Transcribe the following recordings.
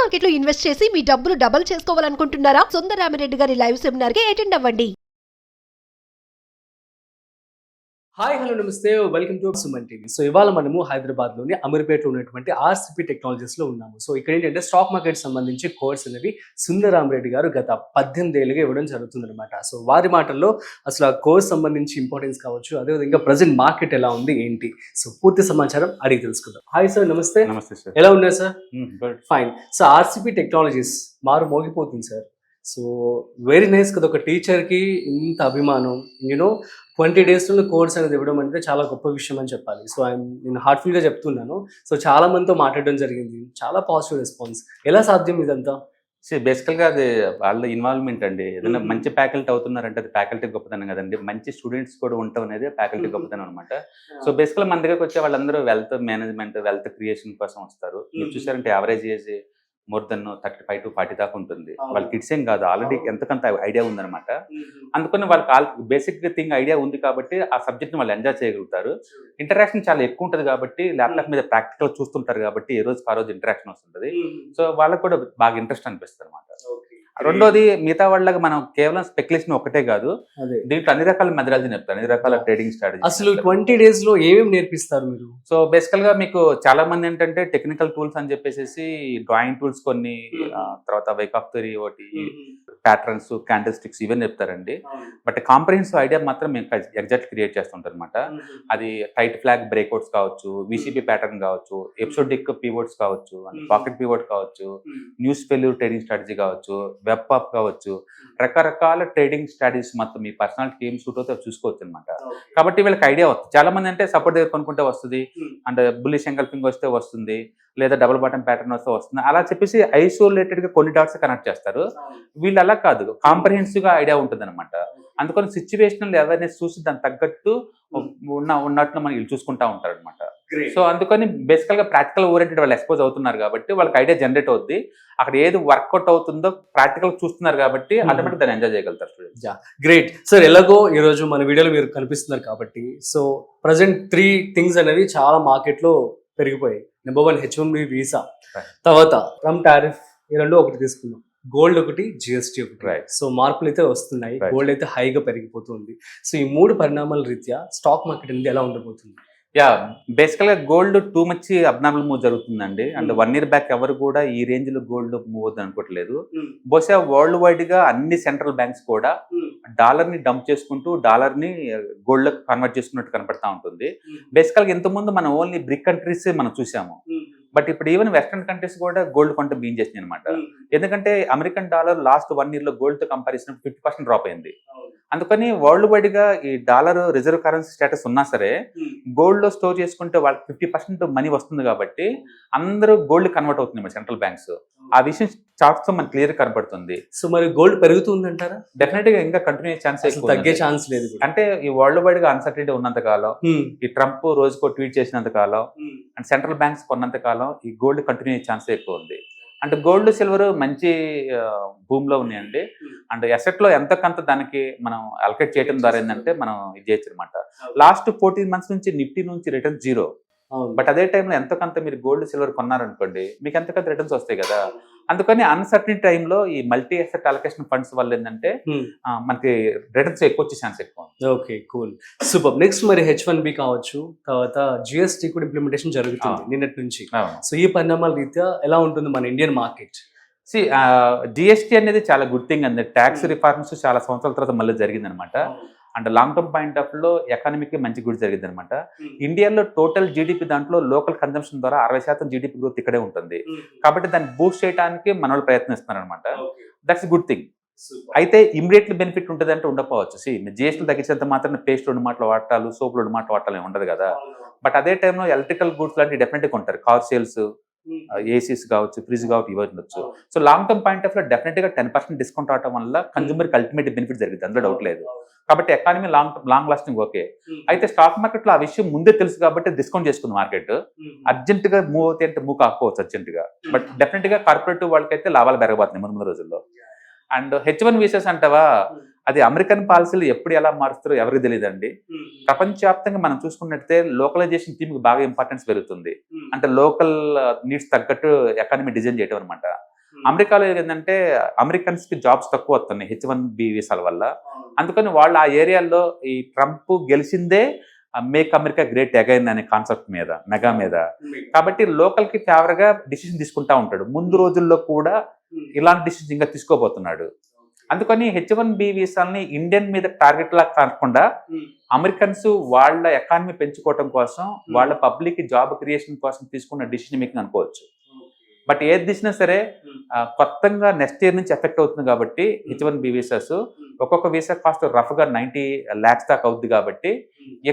Market లో invest చేసి మీ డబ్బులు డబుల్ చేసుకోవాలనుకుంటున్నారా? సుందరరామిరెడ్డి గారి లైవ్ సెమినార్ కి అటెండ్ అవ్వండి. హాయ్ హలో నమస్తే welcome to Suman TV. So ఇవాళ మనము హైదరాబాద్లోని అమీర్పేటలో ఉన్నటువంటి ఆర్సిపి టెక్నాలజీస్లో ఉన్నాము. సో ఇక్కడ ఏంటంటే స్టాక్ మార్కెట్ సంబంధించి కోర్స్ అనేది సుందరరామిరెడ్డి గారు గత 18 ఏళ్ళుగా ఇవ్వడం జరుగుతుందన్నమాట. సో వారి మాటల్లో అసలు ఆ కోర్స్ సంబంధించి ఇంపార్టెన్స్ కావచ్చు, అదేవిధంగా ప్రజెంట్ మార్కెట్ ఎలా ఉంది ఏంటి, సో పూర్తి సమాచారం అడిగి తెలుసుకుందాం. హాయ్ సార్, నమస్తే. నమస్తే సార్. ఎలా ఉన్నారు sir? Fine. So RCP technologies మారు మోగిపోతుంది సార్. సో వెరీ నైస్ కదా, ఒక టీచర్కి ఇంత అభిమానం, యూనో 20 డేస్లో కోర్స్ అనేది ఇవ్వడం అంటే చాలా గొప్ప విషయం అని చెప్పాలి. సో నేను హార్ట్ఫుల్గా చెప్తున్నాను. సో చాలా మందితో మాట్లాడడం జరిగింది, చాలా పాజిటివ్ రెస్పాన్స్. ఎలా సాధ్యం ఇదంతా? బేసికల్గా అది వాళ్ళ ఇన్వాల్వ్మెంట్ అండి. ఏదైనా మంచి ఫ్యాకల్టీ అవుతున్నారంటే అది ఫ్యాకల్టీ గొప్పతనం కదండి. మంచి స్టూడెంట్స్ కూడా ఉండటం అనేది ఫ్యాకల్టీ గొప్పతనం అనమాట. సో బేసికల్గా మన దగ్గరకు వచ్చే వాళ్ళందరూ వెల్త్ మేనేజ్మెంట్, వెల్త్ క్రియేషన్ కోసం వస్తారు. మీరు చూసారంటే average age more than 35 to 40 దాకా ఉంటుంది. వాళ్ళ కిడ్స్ ఏం కాదు, ఆల్రెడీ ఎంతకంత ఐడియా ఉందన్నమాట. అందుకని వాళ్ళకి బేసిక్ థింగ్ ఐడియా ఉంది కాబట్టి ఆ సబ్జెక్ట్ని వాళ్ళు ఎంజాయ్ చేయగలుగుతారు. ఇంటరాక్షన్ చాలా ఎక్కువ ఉంటుంది కాబట్టి ల్యాప్టాప్ మీద ప్రాక్టికల్ చూస్తుంటారు కాబట్టి ఏ రోజుకి ఆ రోజు ఇంటరాక్షన్ వస్తుంటుంది. సో వాళ్ళకి కూడా బాగా ఇంట్రెస్ట్ అనిపిస్తుంది అనమాట. రెండోది, మిగతా వాళ్ళకి మనం కేవలం స్పెక్యులేషన్ ఒకటే కాదు, దీంట్లో అన్ని రకాల మెథడాలజీ చెప్తారు, అన్ని రకాల ట్రేడింగ్ స్ట్రాటజీ. అసలు 20 days లో ఏమేమి నేర్పిస్తారు మీరు? సో బేసికల్ గా మీకు చాలా మంది ఏంటంటే టెక్నికల్ టూల్స్ అని చెప్పేసి డ్రాయింగ్ టూల్స్ కొన్ని, తర్వాత వేక్ ఆఫ్ థియరీ ఒకటి, ప్యాటర్న్స్, క్యాండిల్ స్టిక్స్ ఇవన్నీ చెప్తారండి. బట్ కాంప్రహెన్సివ్ ఐడియా మాత్రం మేము ఎగ్జాక్ట్ క్రియేట్ చేస్తుంటారు అనమాట. అది టైట్ ఫ్లాగ్ బ్రేక్అవుట్స్ కావచ్చు, విసిబి ప్యాటర్న్ కావచ్చు, ఎపిసోడిక్ పీవోట్స్ కావచ్చు, పాకెట్ పీవోట్ కావచ్చు, న్యూస్ ఫెయిల్యూర్ ట్రేడింగ్ స్ట్రాటజీ కావచ్చు, వెబ్ పాప్ కావచ్చు, రకరకాల ట్రేడింగ్ స్ట్రాటజీస్ మొత్తం మీ పర్సనాలిటీకి ఏం సూట్ అవుతే చూసుకోవచ్చు అనమాట. కాబట్టి వీళ్ళకి ఐడియా వస్తుంది. చాలా మంది అంటే సపోర్ట్ దగ్గర కొనుక్కుంటే వస్తుంది, అంటే బుల్లిష్ ఎంగల్పింగ్ వస్తే వస్తుంది, లేదా డబుల్ బాటమ్ ప్యాటర్న్ వస్తే వస్తుంది, అలా చెప్పేసి ఐసోలేటెడ్ గా కొన్ని డాట్స్ కనెక్ట్ చేస్తారు. వీళ్ళు అలా కాదు, కాంప్రహెన్సివ్ గా ఐడియా ఉంటుంది అనమాట. అందుకని సిచ్యువేషనల్ అవేర్నెస్ చూసి దానికి తగ్గట్టు ఉన్నట్లు మనం వీళ్ళు చూసుకుంటా ఉంటారు అనమాట. సో అందుకని బేసికల్ గా ప్రాక్టికల్ ఓరియంటెడ్ వాళ్ళు ఎక్స్పోజ్ అవుతున్నారు కాబట్టి వాళ్ళకి ఐడియా జనరేట్ అవుద్ది. అక్కడ ఏది వర్కౌట్ అవుతుందో ప్రాక్టికల్ చూస్తున్నారు కాబట్టి ఆటోమేటిక్ దాన్ని ఎంజాయ్ చేయగలుగుతారు స్టూడెంట్స్. Great sir. ఎలాగో ఈ రోజు మన వీడియోలో మీరు కనిపిస్తున్నారు కాబట్టి, సో ప్రజెంట్ 3 థింగ్స్ అనేవి చాలా మార్కెట్ లో పెరిగిపోయాయి. నెంబర్ 1 H1B వీసా, తర్వాత ట్రంప్ టారిఫ్, ఈ రెండు ఒకటి తీసుకున్నాం, గోల్డ్ ఒకటి, జిఎస్టీ ఒకటి. సో మార్పులు అయితే వస్తున్నాయి, గోల్డ్ అయితే హైగా పెరిగిపోతుంది. సో ఈ 3 పరిణామాల రీత్యా స్టాక్ మార్కెట్ అనేది ఎలా ఉండబోతుంది? బేసికల్ గా gold too much abnormal move జరుగుతుందండి. అండ్ 1 year బ్యాక్ ఎవరు కూడా ఈ రేంజ్ లో గోల్డ్ మూవ్ అవుతుంది అనుకోవట్లేదు. బహుశా వరల్డ్ వైడ్ గా అన్ని సెంట్రల్ బ్యాంక్స్ కూడా డాలర్ ని డంప్ చేసుకుంటూ డాలర్ ని గోల్డ్ లో కన్వర్ట్ చేసుకున్నట్టు కనపడతా ఉంటుంది. బేసికల్ గా ఇంతకుముందు మనం ఓన్లీ బ్రిక్ కంట్రీస్ మనం చూసాము, బట్ ఇప్పుడు ఈవెన్ వెస్టర్న్ కంట్రీస్ కూడా గోల్డ్ కొంత బీన్ చేసినాయి అనమాట. ఎందుకంటే అమెరికన్ డాలర్ లాస్ట్ 1 year లో గోల్డ్ తో కంపారిజన్ 50% డ్రాప్ అయింది. అందుకని వరల్డ్ వైడ్ గా ఈ డాలర్ రిజర్వ్ కరెన్సీ స్టేటస్ ఉన్నా సరే గోల్డ్ లో స్టోర్ చేసుకుంటే వాళ్ళకి 50% మనీ వస్తుంది కాబట్టి అందరూ గోల్డ్ కన్వర్ట్ అవుతుంది సెంట్రల్ బ్యాంక్స్. ఆ విషయం చార్ట్స్ తో మనకి క్లియర్ కనబడుతుంది. సో మరి గోల్డ్ పెరుగుతుందంటారా? డెఫినెట్ గా ఇంకా కంటిన్యూ ఛాన్స్, తగ్గే ఛాన్స్ లేదు. అంటే ఈ వరల్డ్ వైడ్ గా అన్సర్టనిటీ ఉన్నంత కాలం, ఈ ట్రంప్ రోజుకో ట్వీట్ చేసినంత కాలం, అండ్ సెంట్రల్ బ్యాంక్స్ కొన్నంత కాలం ఈ గోల్డ్ కంటిన్యూ అయ్యే ఛాన్స్ ఎక్కువ ఉంది. అంటే గోల్డ్, సిల్వర్ మంచి భూమిలో ఉన్నాయండి. అండ్ అసెట్ లో ఎంతకంత దానికి మనం అలకేట్ చేయడం ద్వారా ఏంటంటే మనం ఇది చేయొచ్చు అనమాట. లాస్ట్ 14 months నుంచి నిఫ్టీ నుంచి రిటర్న్ 0. బట్ అదే టైంలో ఎంతకంత మీరు గోల్డ్, సిల్వర్ కొన్నారనుకోండి, మీకు ఎంతకంత రిటర్న్స్ వస్తాయి కదా. అందుకని అన్సర్టనిటీ టైంలో ఈ మల్టీ అసెట్ అలొకేషన్ ఫండ్స్ వల్ల ఏంటంటే మనకి రిటర్న్స్ ఎక్కువ వచ్చే ఛాన్స్ ఎక్కువ. Okay, cool, super. నెక్స్ట్ మరి H1B కావచ్చు, తర్వాత జిఎస్టీ కూడా ఇంప్లిమెంటేషన్ జరుగుతుంది నిన్నటి నుంచి. సో ఈ పరిణామాల రీత్యా ఎలా ఉంటుంది మన ఇండియన్ మార్కెట్? జిఎస్టీ అనేది చాలా గుడ్ థింగ్ అండి. ట్యాక్స్ రిఫార్మ్స్ చాలా సంవత్సరాల తర్వాత మళ్ళీ జరిగింది అనమాట. And long term point of లో ఎకానమీకి మంచి గుడ్ జరిగింది అనమాట. ఇండియాలో టోటల్ జీడిపి దాంట్లో లోకల్ కన్జంప్షన్ ద్వారా 60% జీడిపి గ్రోత్ ఇక్కడే ఉంటుంది. కాబట్టి దాన్ని బూస్ట్ చేయడానికి మన వాళ్ళు ప్రయత్నిస్తున్నారు అనమాట. That's good thing. అయితే ఇమీడియట్లీ బెనిఫిట్ ఉంటుంది అంటే ఉండకపోవచ్చు. జిఎస్టీ తగ్గించేంత మాత్రం పేస్ట్ 2 మాటలు వాడటాలు, సోప్ 2 మాటలు వాడటాలు ఉండదు కదా. బట్ అదే టైంలో ఎలక్ట్రికల్ గూడ్స్ లాంటివి డెఫినెట్గా ఉంటారు, కార్ సేల్స్, ఏసీస్ కావచ్చు, ఫ్రిడ్జ్ కావచ్చు, ఇవి ఉండొచ్చు. So long term point of లో డెఫినెట్ గా 10% డిస్కౌంట్ అవడం వల్ల కన్జ్యూమర్ కి అల్టిమేట్ బెనిఫిట్ జరిగింది, అందులో డౌట్ లేదు. కాబట్టి ఎకానమీ లాంగ్ లాస్టింగ్ ఓకే. అయితే స్టాక్ మార్కెట్ లో ఆ విషయం ముందే తెలుసు కాబట్టి డిస్కౌంట్ చేసుకుంది మార్కెట్. అర్జెంట్ గా మూవ్ అవుతాయి అంటే మూవ్ కాకపోవచ్చు అర్జెంట్ గా, బట్ డెఫినెట్ గా కార్పొరేటివ్ వాళ్ళకైతే లాభాలు పెరగబోతున్నాయి ముందు రోజుల్లో. అండ్ H1 వీసాస్ అంటావా, అది అమెరికన్ పాలసీలు ఎప్పుడు ఎలా మారుస్తారో ఎవరికి తెలియదండి. ప్రపంచవ్యాప్తంగా మనం చూసుకున్నట్లయితే లోకలైజేషన్ థీమ్కి బాగా ఇంపార్టెన్స్ పెరుగుతుంది. అంటే లోకల్ నీడ్స్ తగ్గట్టు ఎకానమీ డిజైన్ చేయడం అనమాట. అమెరికాలో ఏంటంటే అమెరికన్స్ కి జాబ్స్ తక్కువ వస్తున్నాయి H1B వీసాల వల్ల. అందుకని వాళ్ళు ఆ ఏరియాలో ఈ ట్రంప్ గెలిచిందే మేక్ అమెరికా గ్రేట్ అగైన్ అనే కాన్సెప్ట్ మీద మెగా మీద. కాబట్టి లోకల్ కి ఫేవర్ గా డిసిషన్ తీసుకుంటా ఉంటాడు. ముందు రోజుల్లో కూడా ఇలాంటి డిసిషన్ ఇంకా తీసుకోబోతున్నాడు. అందుకని H1B వీసాలని ఇండియన్ మీద టార్గెట్ లా కాకుండా అమెరికన్స్ వాళ్ళ ఎకానమీ పెంచుకోవడం కోసం, వాళ్ళ పబ్లిక్ జాబ్ క్రియేషన్ కోసం తీసుకున్న డిసిషన్ మేకింగ్ అనుకోవచ్చు. బట్ ఏది తీసినా సరే కొత్తగా నెక్స్ట్ ఇయర్ నుంచి ఎఫెక్ట్ అవుతుంది కాబట్టి H1B వీసాస్ ఒక్కొక్క వీసా కాస్ట్ రఫ్ గా 90 lakhs దాకా అవుద్ది. కాబట్టి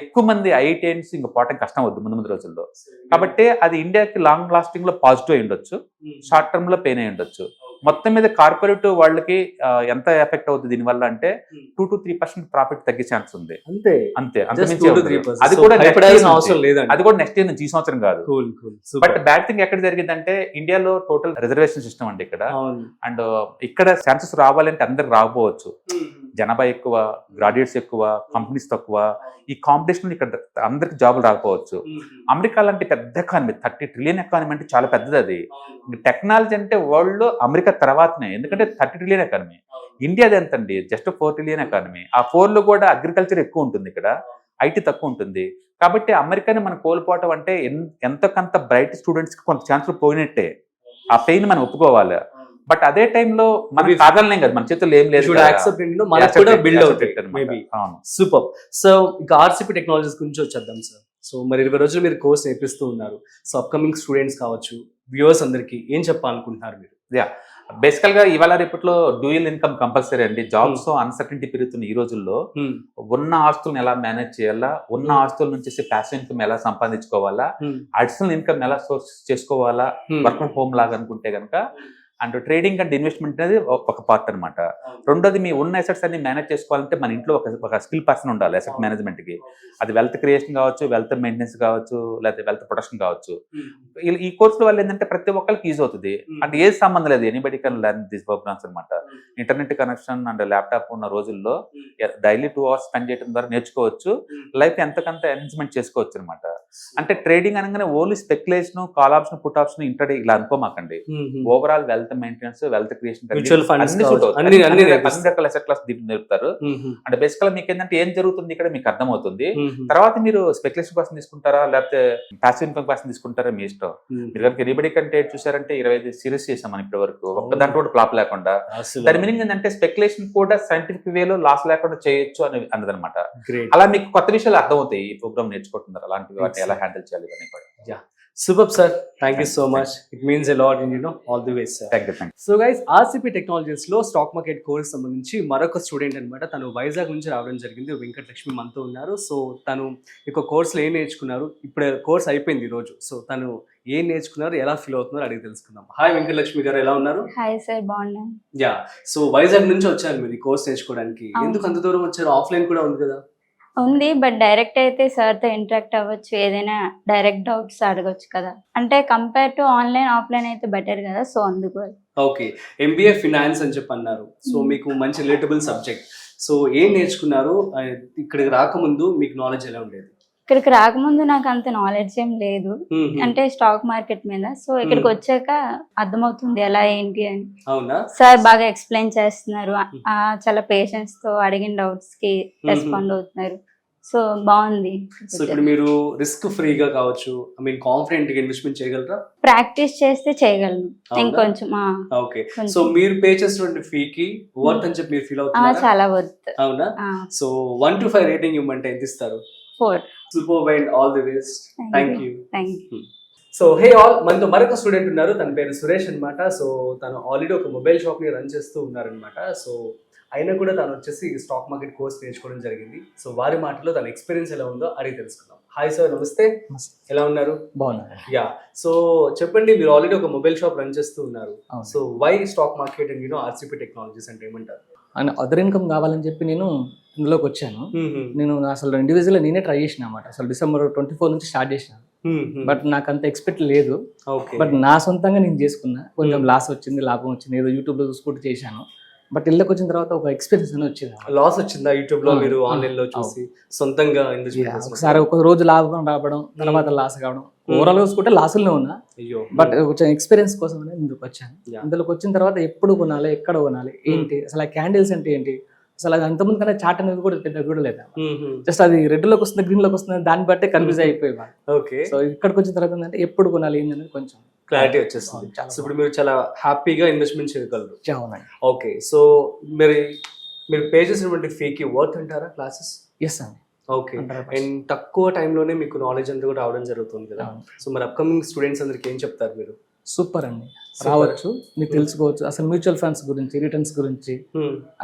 ఎక్కువ మంది ఐఐటిఎన్స్ ఇంకా పోవటం కష్టం అవుద్ది ముందు రోజుల్లో. కాబట్టి అది ఇండియాకి లాంగ్ లాస్టింగ్ లో పాజిటివ్ అయి ఉండొచ్చు, షార్ట్ టర్మ్ లో పెయిన్ అయి ఉండొచ్చు. మొత్తం మీద కార్పొరేట్ వాళ్ళకి ఎంత ఎఫెక్ట్ అవుతుంది దీనివల్ల అంటే 2 to 3% ప్రాఫిట్ తగ్గే ఛాన్స్ ఉంది. అంతే అంతమించి అది కూడా అవసరం లేదండి. అది కూడా నెక్స్ట్ ఇయర్ నుంచి ఈ సంవత్సరం కాదు. బట్ బ్యాడ్ థింగ్ ఎక్కడ జరిగిందంటే ఇండియాలో టోటల్ రిజర్వేషన్ సిస్టమ్ అండి ఇక్కడ. అండ్ ఇక్కడ ఛాన్సెస్ రావాలంటే అందరికి రాకపోవచ్చు. జనాభా ఎక్కువ, గ్రాడ్యుయేట్స్ ఎక్కువ, కంపెనీస్ తక్కువ. ఈ కాంపిటీషన్ ఇక్కడ అందరికి జాబులు రాకపోవచ్చు. అమెరికా లాంటి పెద్ద ఎకానమీ, 30 trillion ఎకానమీ అంటే చాలా పెద్దది. అది టెక్నాలజీ అంటే వరల్డ్ లో అమెరికా తర్వాతనే, ఎందుకంటే 30 trillion ఎకానమీ. ఇండియాది ఎంతండి, జస్ట్ 4 trillion ఎకానమీ. ఆ 4 లో కూడా అగ్రికల్చర్ ఎక్కువ ఉంటుంది, ఇక్కడ ఐటీ తక్కువ ఉంటుంది. కాబట్టి అమెరికాని మనం కోల్పోవటం అంటే ఎంతకంత బ్రైట్ స్టూడెంట్స్ కి కొంత ఛాన్సులు పోయినట్టే. ఆ పెయిన్ మనం ఒప్పుకోవాలి. బట్ అదే టైంలో మనం కాదనలేం కదా, మన చేతుల్లో ఏం లేదు. సూపర్. సో ఇంకా ఆర్సిపి టెక్నాలజీస్ గురించి వచ్చేద్దాం సార్. సో మరి 20 రోజులు మీరు కోర్స్ నేర్పిస్తూ ఉన్నారు. సో అప్కమింగ్ స్టూడెంట్స్ కావచ్చు, వ్యూవర్స్ అందరికి ఏం చెప్పాలనుకుంటున్నారు మీరు? బేసికల్ గా ఇవాళ రేపట్లో డ్యూయల్ ఇన్కమ్ కంపల్సరీ అండి. జాబ్స్ అన్సర్టనిటీ పెరుగుతున్న ఈ రోజుల్లో ఉన్న ఆస్తులను ఎలా మేనేజ్ చేయాలా, ఉన్న ఆస్తుల నుంచి ప్యాసివ్ ఇన్కమ్ ఎలా సంపాదించుకోవాలా, అడిషనల్ ఇన్కమ్ ఎలా సోర్స్ చేసుకోవాలా, వర్క్ ఫ్రమ్ హోమ్ లాగా అనుకుంటే కనుక. అండ్ ట్రేడింగ్ అండ్ ఇన్వెస్ట్మెంట్ అనేది ఒక పార్ట్ అనమాట. రెండోది మీ ఉన్న అసెట్స్ అన్ని మేనేజ్ చేసుకోవాలంటే మన ఇంట్లో ఒక స్కిల్ పర్సన్ ఉండాలి అసెట్ మేనేజ్మెంట్ కి. అది వెల్త్ క్రియేషన్ కావచ్చు, వెల్త్ మెయింటెనెన్స్ కావచ్చు, లేకపోతే వెల్త్ ప్రొటెక్షన్ కావచ్చు. ఈ కోర్సుల వల్ల ఏంటంటే ప్రతి ఒక్కరికి యూజ్ అవుతుంది. అంటే ఏది సంబంధం లేదు, anybody can learn this programs అనమాట. ఇంటర్నెట్ కనెక్షన్ అండ్ ల్యాప్టాప్ ఉన్న రోజుల్లో డైలీ 2 hours స్పెండ్ చేయడం ద్వారా నేర్చుకోవచ్చు. లైఫ్ ఎంతకంత ఎన్హాన్స్మెంట్ చేసుకోవచ్చు అనమాట. అంటే ట్రేడింగ్ అనగానే only speculation, call option, put option, intraday ఇలా అనుకోమాకండి. Overall wealth maintenance, wealth creation అన్ని రకాల అసెట్ క్లాస్ నేర్పుతారు. అంటే బేసికల్ మీకు ఏంటంటే ఏం జరుగుతుంది ఇక్కడ మీకు అర్థమవుతుంది. తర్వాత మీరు స్పెక్యులేషన్ కోసం తీసుకుంటారా లేకపోతే ప్యాసివ్ ఇన్కమ్ కోసం తీసుకుంటారా మీ ఇష్టం. మీరు కనుక ఎనీబడి కంటే చూసారంటే 25 సిరీస్ చేసాం మనం ఇప్పటి వరకు, ఒక్క దాంట్లో కూడా ఫ్లాప్ లేకుండా. దాని మీనింగ్ ఏంటంటే స్పెక్యులేషన్ కూడా సైంటిఫిక్ వేలో లాస్ లేకుండా చేయొచ్చు అన్నదన్నమాట. అలా మీకు కొత్త విషయాలు అర్థమవుతాయి ఈ ప్రోగ్రామ్ నేర్చుకుంటున్నారు. అలాంటివి వాటిని ఎలా హ్యాండిల్ చేయాలి ఇవన్నీ కూడా. Superb sir, thank you so much. It means a lot, and all the way sir. Thank you. So guys, RCP Technologies లో స్టాక్ మార్కెట్ కోర్స్ సంబంధించి మరొక స్టూడెంట్ అనమాట. తను వైజాగ్ నుంచి రావడం జరిగింది. వెంకటలక్ష్మి మనతో ఉన్నారు. సో తను ఇక కోర్సులో ఏం నేర్చుకున్నారు, ఇప్పుడు కోర్స్ అయిపోయింది ఈ రోజు. సో తను ఏం నేర్చుకున్నారు, ఎలా ఫీల్ అవుతున్నారు అడిగి తెలుసుకుందాం. హాయ్ వెంకటలక్ష్మి గారు, ఎలా ఉన్నారు? హాయ్ సార్, బాగున్నాను. యా, సో వైజాగ్ నుంచి వచ్చారు మీరు ఈ కోర్స్ నేర్చుకోవడానికి. ఎందుకు అంత దూరం వచ్చారు? ఆఫ్లైన్ కూడా ఉంది కదా? ఉంది, బట్ డైరెక్ట్ అయితే సార్తో ఇంటరాక్ట్ అవ్వచ్చు, ఏదైనా డైరెక్ట్ డౌట్స్ అడగొచ్చు కదా. అంటే కంపేర్ టు ఆన్లైన్, ఆఫ్లైన్ అయితే బెటర్ కదా, సో అందుకు. ఓకే, ఎంబీఏ ఫినాన్స్ అని చెప్పి అన్నారు. సో మీకు మంచి రిలేటబుల్ సబ్జెక్ట్. సో ఏం నేర్చుకున్నారు? ఇక్కడికి రాకముందు మీకు నాలెడ్జ్ ఎలా ఉండేది? ఇక్కడికి రాకముందు నాకు అంత నాలెడ్జ్ ఏం లేదు, అంటే స్టాక్ మార్కెట్ మీద. సో ఇక్కడికి వచ్చాక అర్థమవుతుంది ఎలా ఏంటి అని. అవునా? సార్ బాగా ఎక్స్ప్లెయిన్ చేస్తున్నారు, చాలా పేషెన్స్ తో అడిగిన డౌట్స్ కి రెస్పాండ్ అవుతున్నారు. సో బాగుంది. సో ఇప్పుడు మీరు రిస్క్ ఫ్రీగా కావచ్చు, ఐ మీన్ కాన్ఫిడెంట్ గా ఇన్వెస్ట్మెంట్ చేయగలరా? ప్రాక్టీస్ చేస్తే చేయగలను ఇంకొంచెం. ఓకే, సో మీరు పే చేసినటువంటి ఫీకి వర్త్ అని చెప్పి మీరు ఫీల్ అవుతున్నారు? చాలా వర్త్. అవునా? సో 1 to 5 రేటింగ్ ఇవ్వమంటే ఎంత ఇస్తారు? 4. Super and all the best. Thank you. Thank so hey all, మనతో మరొక స్టూడెంట్ ఉన్నారు. తన పేరు సురేష్ అనమాట. సో తను ఆల్రెడీ ఒక మొబైల్ షాప్ ని రన్ చేస్తూ ఉన్నారనమాట. సో అయినా కూడా తను వచ్చేసి స్టాక్ మార్కెట్ కోర్స్ నేర్చుకోవడం జరిగింది. సో వారి మాటలో తన ఎక్స్పీరియన్స్ ఎలా ఉందో అడిగి తెలుసుకుందాం. హాయ్ సార్, నమస్తే. ఎలా ఉన్నారు? బాగున్నారు. యా, సో చెప్పండి, మీరు ఆల్రెడీ ఒక మొబైల్ షాప్ రన్ చేస్తూ ఉన్నారు. So why stock market and RCP technologies అంటే ఏమంటారు? అండ్ అదర్ ఇన్కమ్ కావాలని చెప్పి నేను ఇందులోకి వచ్చాను. నేను అసలు ఇండివిజువల్గా నేనే ట్రై చేసిన అనమాట. అసలు December 24 నుంచి స్టార్ట్ చేసినాను. బట్ నాకు అంత ఎక్స్పెక్ట్ లేదు. బట్ నా సొంతంగా నేను చేసుకున్నా. కొంచెం లాస్ వచ్చింది, లాభం వచ్చింది, ఏదో యూట్యూబ్లో చూసుకుంటూ చేశాను. బట్ ఇళ్ళకి వచ్చిన తర్వాత ఒక ఎక్స్పీరియన్స్ అని వచ్చింది. లాస్ వచ్చిందా యూట్యూబ్ లో మీరు అవును. ఆన్లైన్ లో చూసి సొంతంగా ఇన్వెస్ట్మెంట్ Yeah, చేసి? ఒకసారి ఒక రోజు లాభం రావడం, తర్వాత లాస్ కావడం, ఓవరాల్ చూసుకుంటే లాసుల్లో ఉన్నా. అయ్యో. బట్ కొంచెం ఎక్స్పీరియన్స్ కోసం అనేది ఇందుకు వచ్చాను. Yeah. ఇందులోకి వచ్చిన తర్వాత ఎప్పుడు కొనాలి, ఎక్కడ కొనాలి, ఏంటి అసలు ఆ క్యాండిల్స్ అంటే ఏంటి, అసలు అది అంతమంది కన్నా చాట్ అనేది కూడా పెద్ద కూడా లేదు. జస్ట్ అది రెడ్ లోకి వస్తుంది, గ్రీన్ లోకి వస్తుంది, దాన్ని బట్టే కన్ఫ్యూజ్ అయిపోయేవాడు. ఓకే. సో ఇక్కడికి వచ్చిన తర్వాత ఏంటంటే ఎప్పుడు కొనాలి ఏంటి అనేది కొంచెం క్లారిటీ వచ్చేస్తుంది. చాలా సో ఇప్పుడు మీరు చాలా హ్యాపీగా ఇన్వెస్ట్మెంట్ చేయగలరు. అవునండి. ఓకే. సో మీరు పే చేసినటువంటి ఫీకి వర్త్ అంటారా క్లాసెస్? ఎస్ అండి. ఓకే. 100%. అండ్ తక్కువ టైంలోనే మీకు నాలెడ్జ్ అంతా కూడా రావడం జరుగుతుంది కదా. అవును. సో మరి అప్కమింగ్ స్టూడెంట్స్ అందరికి ఏం చెప్తారు మీరు? సూపర్ అండి, Super. రావచ్చు, మీకు తెలుసుకోవచ్చు అసలు మ్యూచువల్ ఫండ్స్ గురించి, రిటర్న్స్ గురించి,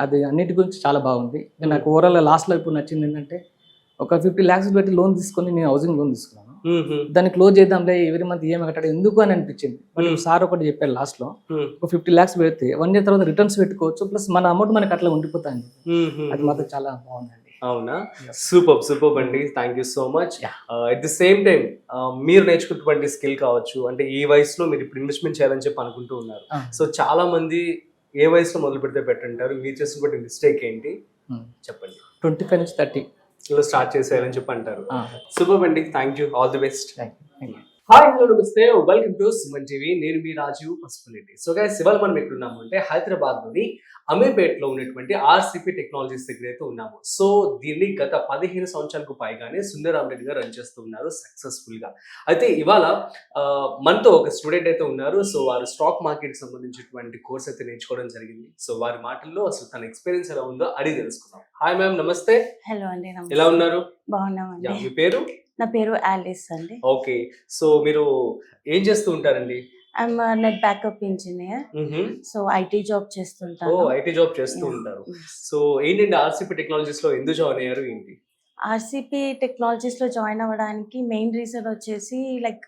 అది అన్నిటి గురించి చాలా బాగుంది. నాకు ఓవరాల్ లాస్ట్లో ఇప్పుడు నచ్చింది ఏంటంటే ఒక 50 lakhs పెట్టి లోన్ తీసుకొని నేను హౌసింగ్ లోన్ తీసుకున్నాను. దాన్ని క్లోజ్ చేద్దాంలే, ఎవరి మంత్ ఈఎంఐ కట్టాడు ఎందుకు అని అనిపించింది. బట్ సార్ ఒకటి చెప్పారు లాస్ట్ లో, ఒక 50 lakhs పెడితే 1 year తర్వాత రిటర్న్స్ పెట్టుకోవచ్చు, ప్లస్ మన అమౌంట్ మనకి అట్లా ఉండిపోతాయి. అది మాత్రం చాలా బాగుందండి. అవునా? సూపర్ అండి. Thank you so much. Yeah. At the same time మీరు నేర్చుకున్నటువంటి స్కిల్ కావచ్చు, అంటే ఈ వయసులో మీరు ఇప్పుడు ఇన్వెస్ట్మెంట్ చేయాలని చెప్పి అనుకుంటూ ఉన్నారు. సో చాలా మంది ఏ వయసులో మొదలు పెడితే బెటర్ అంటారు? మీరు చేసినటువంటి మిస్టేక్ ఏంటి చెప్పండి. 25 నుంచి 30 ఇలా స్టార్ట్ చేసేయాలని చెప్పి అంటారు. సూపర్ అండి. Thank you. All the best. Thank you. Hi hello నమస్తే, వెల్కమ్ టు సుమన్ టీవీ. నేను మీ రాజు పసుపులెడ్డి. సో గైస్, ఇవాళ మనం ఎక్కడ ఉన్నాము అంటే హైదరాబాద్ లోని అమీర్పేటలో ఉన్నటువంటి ఆర్సిపి టెక్నాలజీస్ దగ్గర అయితే ఉన్నాము. సో దీన్ని గత 15 సంవత్సరాలకు పైగానే సుందరరామరెడ్డి గారు రన్ చేస్తూ ఉన్నారు సక్సెస్ఫుల్ గా. అయితే ఇవాళ మనతో ఒక స్టూడెంట్ అయితే ఉన్నారు. సో వారు స్టాక్ మార్కెట్ కి సంబంధించినటువంటి కోర్స్ అయితే నేర్చుకోవడం జరిగింది. సో వారి మాటల్లో అసలు తన ఎక్స్పీరియన్స్ ఎలా ఉందో అడిగి తెలుసుకుందాం. హాయ్ మ్యామ్, నమస్తే. హలో అండి, ఎలా ఉన్నారు? బాగున్నామండి. యా, మీ పేరు? నా పేరు ఆలిస్ అండి. ఓకే. సో మీరు ఏం చేస్తూ ఉంటారండి? I'm net backup engineer. So IT job చేస్తుంటాను. ఐటీ జాబ్ చేస్తూ ఉంటారు. సో ఏంటంటే ఆర్సిపి టెక్నాలజీస్ లో ఎందుకు జాయిన్ అయ్యారు ఏంటి? ఆర్సిపి టెక్నాలజీస్ లో జాయిన్ అవ్వడానికి మెయిన్ రీజన్ వచ్చేసి like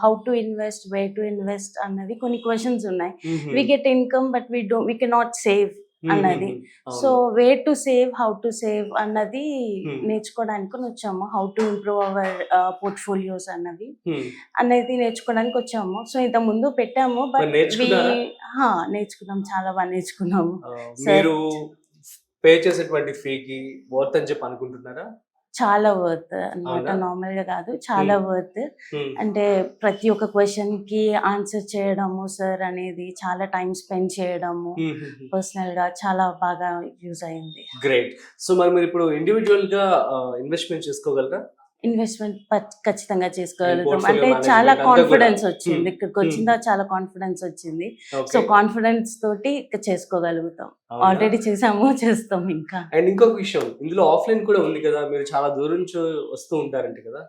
how to invest, way to invest అన్నవి కొన్ని క్వశ్చన్స్ ఉన్నాయి. We get income but we cannot save అన్నది. So way to save, how to save అన్నది నేర్చుకోవడానికి వచ్చాము. How to improve our portfolios అన్నది నేర్చుకోవడానికి వచ్చాము. సో ఇంత ముందు పెట్టాము, బట్ నేర్చుకున్నాం, చాలా బాగా నేర్చుకున్నాము. మీరు పే చేసేటువంటి ఫీకి వర్త్ అని చెప్పి అనుకుంటున్నారా? చాలా వర్త్ అన్నమాట, నార్మల్ గా కాదు, చాలా వర్త్. అంటే ప్రతి ఒక్క క్వశ్చన్ కి ఆన్సర్ చేయడము సార్ అనేది, చాలా టైం స్పెండ్ చేయడము పర్సనల్ గా చాలా బాగా యూజ్ అయింది. గ్రేట్. సో మరి మీరు ఇప్పుడు ఇండివిజువల్ గా ఇన్వెస్ట్మెంట్ చేసుకోగలరా? ఇన్వెస్ట్మెంట్ ఖచ్చితంగా చేసుకోగలుగుతాం. అంటే చాలా కాన్ఫిడెన్స్ వచ్చింది, ఇక్కడికి వచ్చిందా చాలా కాన్ఫిడెన్స్ వచ్చింది. సో కాన్ఫిడెన్స్ తోటి చేసుకోగలుగుతాం. ఆల్రెడీ చేసాము, చేస్తాం ఇంకా. అండ్ ఇంకొక విషయం, ఇందులో ఆఫ్లైన్ కూడా ఉంది కదా, మీరు చాలా దూరం నుంచి వస్తూ ఉంటారంట కదా?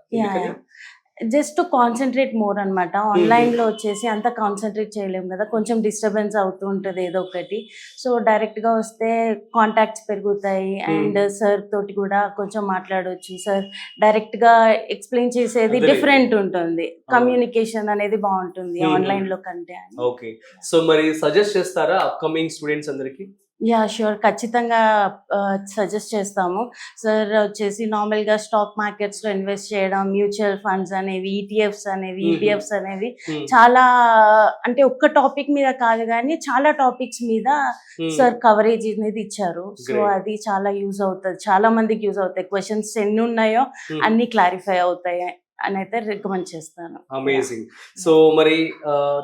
జస్ట్ కాన్సన్ట్రేట్ మోర్ అనమాట. ఆన్లైన్ లో వచ్చేసి అంత కాన్సన్ట్రేట్ చేయలేము కదా, కొంచెం డిస్టర్బెన్స్ అవుతూ ఉంటుంది ఏదో ఒకటి. సో డైరెక్ట్ గా వస్తే కాంటాక్ట్స్ పెరుగుతాయి అండ్ సార్ తోటి కూడా కొంచెం మాట్లాడవచ్చు. సార్ డైరెక్ట్ గా ఎక్స్ప్లెయిన్ చేసేది డిఫరెంట్ ఉంటుంది, కమ్యూనికేషన్ అనేది బాగుంటుంది ఆన్లైన్ లో కంటే. ఓకే. సో మరి సజెస్ట్ చేస్తారా అప్కమింగ్ స్టూడెంట్స్ అందరికి? యా షూర్, ఖచ్చితంగా సజెస్ట్ చేస్తాము. సార్ వచ్చేసి నార్మల్ గా స్టాక్ మార్కెట్స్ లో ఇన్వెస్ట్ చేయడం, మ్యూచువల్ ఫండ్స్ అనేవి, ఈటీఎఫ్స్ అనేవి చాలా, అంటే ఒక్క టాపిక్ మీద కాదు కానీ చాలా టాపిక్స్ మీద సార్ కవరేజ్ అనేది ఇచ్చారు. సో అది చాలా యూజ్ అవుతుంది, చాలా మందికి యూజ్ అవుతాయి. క్వశ్చన్స్ ఎన్ని ఉన్నాయో అన్ని క్లారిఫై అవుతాయి అని అయితే రికమెండ్ చేస్తాను. అమేజింగ్. సో మరి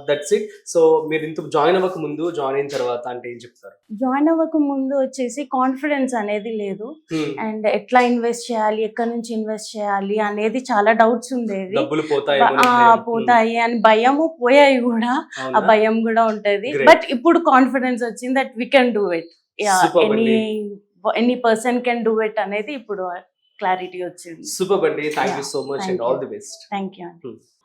దట్స్ ఇట్. సో మీరు ఇంత జాయిన్ అవ్వక ముందు, జాయిన్ అయిన తర్వాత అంటే ఏం చెప్తారు? జాయిన్ అవ్వక ముందు వచ్చేసి కాన్ఫిడెన్స్ అనేది లేదు, అండ్ ఎట్లా ఇన్వెస్ట్ చేయాలి, ఎక్కడి నుంచి ఇన్వెస్ట్ చేయాలి అనేది చాలా డౌట్స్ ఉండేవి. డబ్బులు పోతాయి అని భయము, పోయాయి కూడా, ఆ భయం కూడా ఉంటది. బట్ ఇప్పుడు కాన్ఫిడెన్స్ వచ్చింది that we can do it, any person can do it అనేది ఇప్పుడు క్లారిటీ వచ్చింది. సూపర్ అండి. Thank you so much and all the best. Thank you.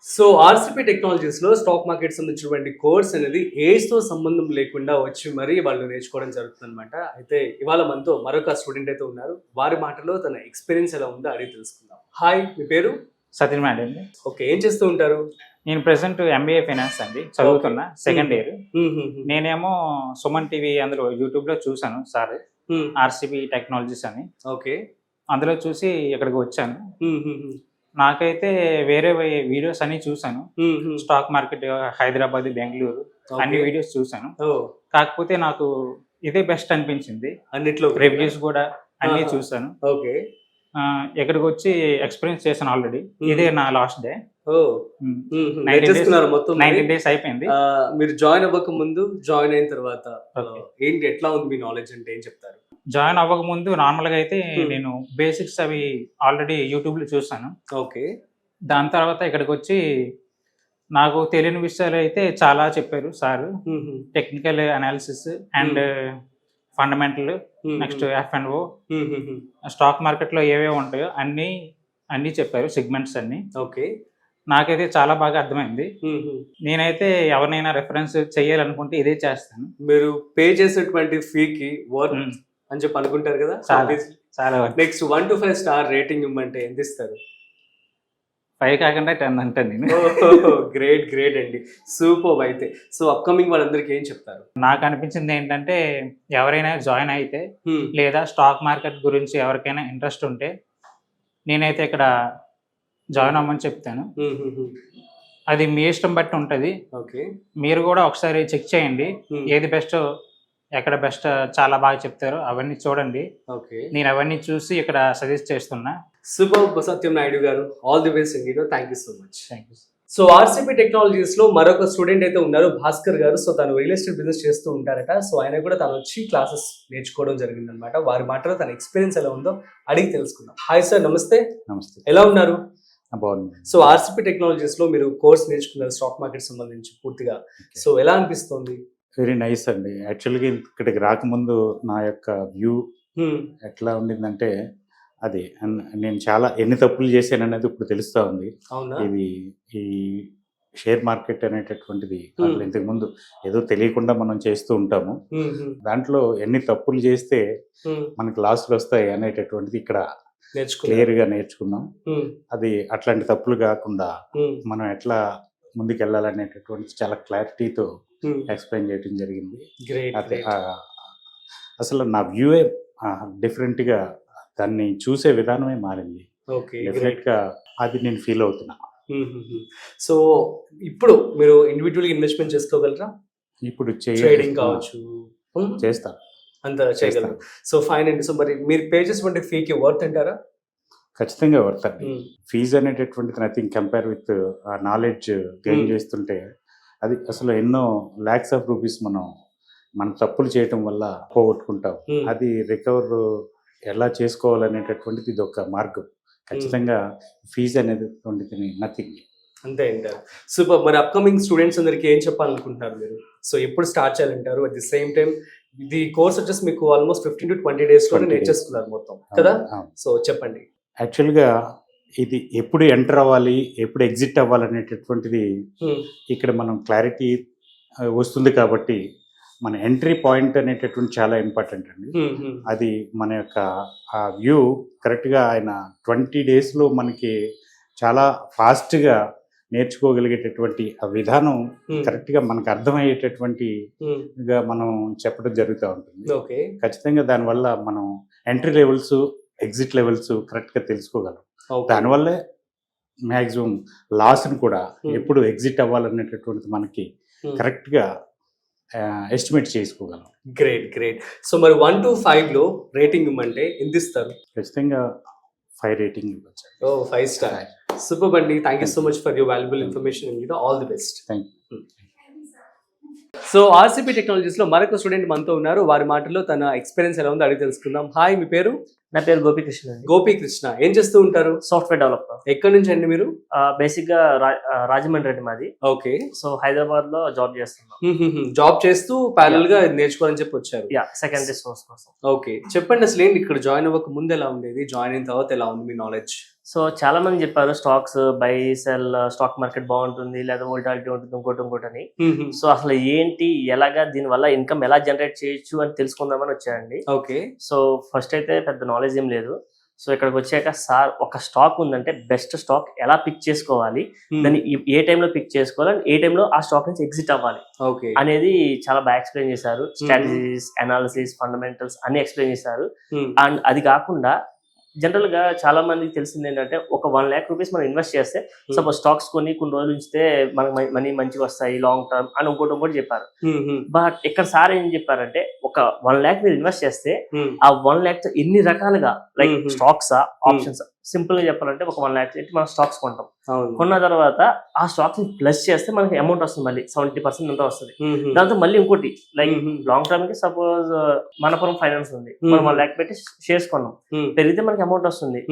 So RCP technologies లో స్టాక్ మార్కెట్ సంబంధించినటువంటి కోర్స్ అనేది ఏజ్ తో సంబంధం లేకుండా వచ్చి మరి వాళ్ళు నేర్చుకోవడం జరుగుతుంది అనమాట. అయితే ఇవాళ మనతో మరొక స్టూడెంట్ అయితే ఉన్నారు, వారి మాటలో తన ఎక్స్పీరియన్స్ ఎలా ఉందో అడిగి తెలుసుకుందాం. హాయ్, మీ పేరు? సత్యనారాయణ అండి. ఓకే. ఏం చేస్తూ ఉంటారు? నేను ప్రెసెంట్ ఎంబీఏ ఫైనాన్స్ అండి, చదువుతున్నా, సెకండ్ ఇయర్. నేనేమో సుమన్ టీవీ అందులో యూట్యూబ్ లో చూసాను సార్ ఆర్సిపి టెక్నాలజీస్ అని. ఓకే. అందులో చూసి ఇక్కడికి వచ్చాను. నాకైతే వేరే వీడియోస్ అన్ని చూసాను, స్టాక్ మార్కెట్, హైదరాబాద్, బెంగళూరు అన్ని వీడియోస్ చూసాను. కాకపోతే నాకు ఇదే బెస్ట్ అనిపించింది. అన్నిట్లో రివ్యూస్ కూడా అన్ని ఆహా. చూసాను. ఓకే. ఇక్కడికి వచ్చి ఎక్స్పీరియన్స్ చేశాను ఆల్రెడీ. ఇదే నా లాస్ట్ డే. ఓ నేర్చేసుకున్నారు మొత్తం 19 days అయిపోయింది. మీరు జాయిన్ అవ్వక ముందు, జాయిన్ అయిన తర్వాత Okay. ఏంటి, ఎట్లా ఉంది మీ నాలెడ్జ్ అంటే ఏం చెప్తారు? జాయిన్ అవ్వక ముందు నార్మల్ గా అయితే నేను బేసిక్స్ అవి ఆల్రెడీ యూట్యూబ్ లో చూసాను. ఓకే. దాని తర్వాత ఇక్కడికి వచ్చి నాకు తెలియని విషయాలు అయితే చాలా చెప్పారు sir. Technical analysis and fundamental, next F&O, stock market లో ఏవేవి ఉంటాయో అన్ని చెప్పారు, సెగ్మెంట్స్ అన్ని. ఓకే. నాకైతే చాలా బాగా అర్థమైంది. నేనైతే ఎవరినైనా రెఫరెన్స్ చేయాలనుకుంటే ఇదే చేస్తాను. మీరు పే చేసేటువంటి ఫీకి వర్త్ అని చెప్పి అనుకుంటారు కదా. చాలా నెక్స్ట్ 1 to 5 స్టార్ రేటింగ్ ఇవ్వమంటే ఎంత ఇస్తారు? 5 కాకుండా 10 అంటే నేను. గ్రేట్ గ్రేట్ అండి, సూపర్. అయితే సో అప్కమింగ్ వాళ్ళందరికీ ఏం చెప్తారు? నాకు అనిపించింది ఏంటంటే ఎవరైనా జాయిన్ అయితే లేదా స్టాక్ మార్కెట్ గురించి ఎవరికైనా ఇంట్రెస్ట్ ఉంటే నేనైతే ఇక్కడ జాయిన్ అవ్వమని చెప్తాను. అది మీ ఇష్టం బట్టి ఉంటుంది. ఓకే. మీరు కూడా ఒకసారి చెక్ చేయండి, ఏది బెస్ట్, ఎక్కడ బెస్ట్ చాలా బాగా చెప్తారు, అవన్నీ చూడండి. ఓకే. నేను అవన్నీ చూసి ఇక్కడ సజెస్ట్ చేస్తున్నా. సూపర్ సత్యం నాయుడు గారు, ఆల్ ది బెస్ట్ అండి. Thank you so much. Thank you. So RCP technologies లో మరొక స్టూడెంట్ అయితే ఉన్నారు, భాస్కర్ గారు. సో తను రియల్ ఎస్టేట్ బిజినెస్ చేస్తూ ఉంటారట. సో ఆయన కూడా తను వచ్చి క్లాసెస్ నేర్చుకోవడం జరిగింది అనమాట. వారి మాటలో తన ఎక్స్పీరియన్స్ ఎలా ఉందో అడిగి తెలుసుకుందాం. హాయ్ సార్, నమస్తే. నమస్తే. ఎలా ఉన్నారు? బాగుంది. సో ఆర్సిపి టెక్నాలజీస్ లో మీరు కోర్స్ నేర్చుకున్నారు స్టాక్ మార్కెట్ సంబంధించి పూర్తిగా. సో ఎలా అనిపిస్తుంది? వెరీ నైస్ అండి. యాక్చువల్గా ఇక్కడికి రాకముందు నా యొక్క వ్యూ ఎట్లా ఉండిందంటే అది నేను చాలా ఎన్ని తప్పులు చేశాను అనేది ఇప్పుడు తెలుస్తూ ఉంది. అవునా? ఇది ఈ షేర్ మార్కెట్ అనేటటువంటిది ఇంతకు ముందు ఏదో తెలియకుండా మనం చేస్తూ ఉంటాము. దాంట్లో ఎన్ని తప్పులు చేస్తే మనకి లాస్లు వస్తాయి అనేటటువంటిది ఇక్కడ క్లియర్ గా నేర్చుకున్నాం. అది అట్లాంటి తప్పులు కాకుండా మనం ఎట్లా ముందుకు వెళ్ళాలనేటటువంటి చాలా క్లారిటీతో ఎక్స్ప్లెయిన్ చేయడం జరిగింది. అదే అసలు నా వ్యూయే డిఫరెంట్ గా దాన్ని చూసే విధానమే మారింది. డెఫినెట్ గా అది నేను ఫీల్ అవుతున్నా. సో ఇప్పుడు మీరు ఇండివిజువల్ ఇన్వెస్ట్మెంట్ చేసుకోగలరా? ఇప్పుడు ట్రేడింగ్ కావచ్చు, చేస్తా, అంత చేయగలరు. సో ఫైన్ అండి. సో మరి మీరు పే చేసినటువంటి ఫీకి వర్త్ అంటారా? ఖచ్చితంగా వర్త్ అండి. ఫీజు అనేటటువంటిది nothing compare with knowledge gain చేస్తుంటే అది అసలు ఎన్నో లాక్స్ ఆఫ్ రూపీస్ మనం తప్పులు చేయటం వల్ల పోగొట్టుకుంటాం. అది రికవర్ ఎలా చేసుకోవాలనేటటువంటిది ఇది ఒక మార్గం. ఖచ్చితంగా ఫీజు అనేది నథింగ్. అంతే అంటారు. సూపర్. మరి అప్కమింగ్ స్టూడెంట్స్ అందరికి ఏం చెప్పాలనుకుంటున్నారు మీరు? సో ఎప్పుడు స్టార్ట్ చేయాలంటారు? అట్ ది సేమ్ టైం ఇది కోర్స్ వచ్చేసి మీకు ఆల్మోస్ట్ 15 to 20 days లోనే నేర్చేసుకున్నారు మొత్తం కదా. సో చెప్పండి. యాక్చువల్గా ఇది ఎప్పుడు ఎంటర్ అవ్వాలి, ఎప్పుడు ఎగ్జిట్ అవ్వాలనేటటువంటిది ఇక్కడ మనం క్లారిటీ వస్తుంది. కాబట్టి మన ఎంట్రీ పాయింట్ అనేటటువంటి చాలా ఇంపార్టెంట్ అండి. అది మన యొక్క ఆ వ్యూ కరెక్ట్గా ఆయన 20 days మనకి చాలా ఫాస్ట్గా నేర్చుకోగలిగేటటువంటి ఆ విధానం కరెక్ట్గా మనకు అర్థమయ్యేటటువంటి మనం చెప్పడం జరుగుతూ ఉంటుంది. ఖచ్చితంగా దానివల్ల మనం ఎంట్రీ లెవెల్స్, ఎగ్జిట్ లెవెల్స్ కరెక్ట్గా తెలుసుకోగలం. దానివల్లే మ్యాక్సిమం లాస్ని కూడా ఎప్పుడు ఎగ్జిట్ అవ్వాలనేటటువంటిది మనకి కరెక్ట్గా ఎస్టిమేట్ చేసుకోగలం. Great great. సో మరి 1 to 5 లో రేటింగ్ ఇవ్వమంటే ఎంత ఇస్తారు? ఖచ్చితంగా 5 రేటింగ్ ఇవ్వచ్చు. 5 స్టార్. సూపర్ అండి. Thank you so much for your valuable information and all the best. Thank you. So RCP technologies లో మరొక స్టూడెంట్ మనతో ఉన్నారు. వారి మాటల్లో తన ఎక్స్పీరియన్స్ ఎలా ఉందో అడిగి తెలుసుకుందాం. హాయ్, మీ పేరు? నా పేరు గోపీకృష్ణ అండి. గోపీకృష్ణ, ఏం చేస్తూ ఉంటారు? Software developer. ఎక్కడి నుంచి అండి మీరు? బేసిక్ గా రాజమండ్రి అండి మాది. ఓకే. సో హైదరాబాద్ లో జాబ్ చేస్తున్నాం. జాబ్ చేస్తూ ప్యారల్ గా నేర్చుకోవాలని చెప్పి వచ్చారు. సెకండరీ సోర్స్ కోసం. ఓకే, చెప్పండి అసలు ఏంటి ఇక్కడ జాయిన్ అవ్వక ముందు ఎలా ఉండేది, జాయిన్ అయిన తర్వాత ఎలా ఉంది మీ నాలెడ్జ్? సో చాలా మంది చెప్పారు stocks buy sell, stock market బాగుంటుంది లేదా వోల్టాలిటీ ఉంటుంది ఇంకోటి అని. సో అసలు ఏంటి, ఎలాగా దీని వల్ల ఇన్కమ్ ఎలా జనరేట్ చేయొచ్చు అని తెలుసుకుందామని వచ్చాయండి. ఓకే. సో ఫస్ట్ అయితే పెద్ద నాలెడ్జ్ ఏం లేదు. సో ఇక్కడికి వచ్చాక సార్ ఒక స్టాక్ ఉందంటే బెస్ట్ స్టాక్ ఎలా పిక్ చేసుకోవాలి, దాన్ని ఏ టైంలో పిక్ చేసుకోవాలి, ఏ టైంలో ఆ స్టాక్ నుంచి ఎగ్జిట్ అవ్వాలి అనేది చాలా బాగా ఎక్స్ప్లెయిన్ చేశారు. స్ట్రాటజీస్, అనాలిసిస్, ఫండమెంటల్స్ అన్ని ఎక్స్ప్లెయిన్ చేశారు. అండ్ అది కాకుండా జనరల్ గా చాలా మందికి తెలిసింది ఏంటంటే ఒక 1 lakh రూపీస్ మనం ఇన్వెస్ట్ చేస్తే సపోజ్ స్టాక్స్ కొన్ని రోజులు ఉంచితే మనకి మనీ మంచిగా వస్తాయి లాంగ్ టర్మ్ అని ఇంకోటి చెప్పారు. బట్ ఇక్కడ సార్ ఏం చెప్పారంటే ఒక ఒక 1 lakh మీరు ఇన్వెస్ట్ చేస్తే ఆ 1 lakh తో ఎన్ని రకాలుగా లైక్ స్టాక్స్ ఆప్షన్స్, సింపుల్ గా చెప్పాలంటే ఒక 1 lakh పెట్టి మనం స్టాక్స్ కొంటాం. కొన్న తర్వాత ఆ స్టాక్స్ ని ప్లస్ చేస్తే మనకి అమౌంట్ వస్తుంది, మళ్ళీ 70% అంతా వస్తుంది. దాంతో మళ్ళీ ఇంకోటి లైక్ లాంగ్ టర్మ్ కి సపోజ్ మనపురం ఫైనాన్స్ ఉంది, మనం 1 lakh పెట్టి షేర్స్ కొన్నాం, పెరిగితే మనకి అమౌంట్ వస్తుంది,